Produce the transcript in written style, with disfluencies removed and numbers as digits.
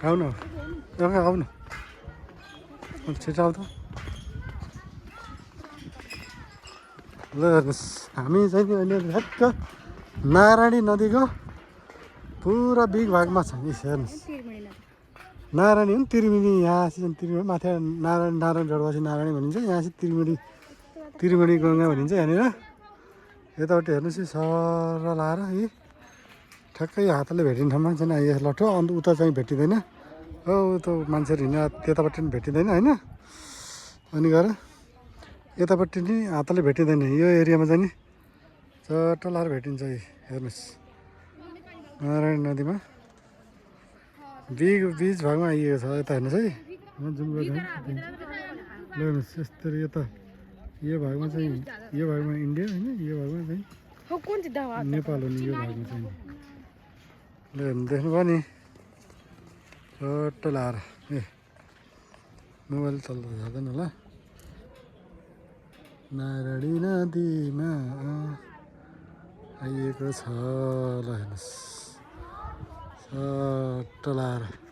आउनु आउनु छिटो आउ त ल हेर्नुहोस् हामी चाहिँ नि अहिले ठ्याक्क नारायणी नदीको पुरा बिग भागमा छ नि हेर्नुहोस् नारायणी हो नि त्रिवेणी यहाँ चाहिँ त्रिवेणी माथि नारायण गढवासी नारायणी भनिन्छ यहाँ चाहिँ त्रिवेणी गङ्गा भनिन्छ यहाँनिर यतापट्टि हेर्नुहोस् यो सर लाएर है ठ्याक्कै हातले भेटिने ठाउँमा चाहिँ आइएछ लट्ठो अन्त उता चाहिँ भेटिँदैन हो त मान्छेहरू हिँड्ने त्यतापट्टि पनि भेटिँदैन होइन अनि गएर यतापट्टि नि हातले भेटिँदैन यो एरियामा चाहिँ नि चट्ट लाएर भेटिन्छ हेर्नुहोस् नारायण नदीमा बिच भागमा आइएको छ यता हेर्नुहोस् है जुम गर्दा हेर्नुहोस् यस्तरी यता यो भागमा चाहिँ यो भागमा इन्डिया होइन यो भागमा चाहिँ नेपाल हो नि यो भागमा चाहिँ ल देख्नुभयो नि चट्ट लाएर ए मोबाइल चल्दा जाँदैन होला नारायणी नदीमा आइएको छ ल हेर्नुहोस् चट्ट लाएर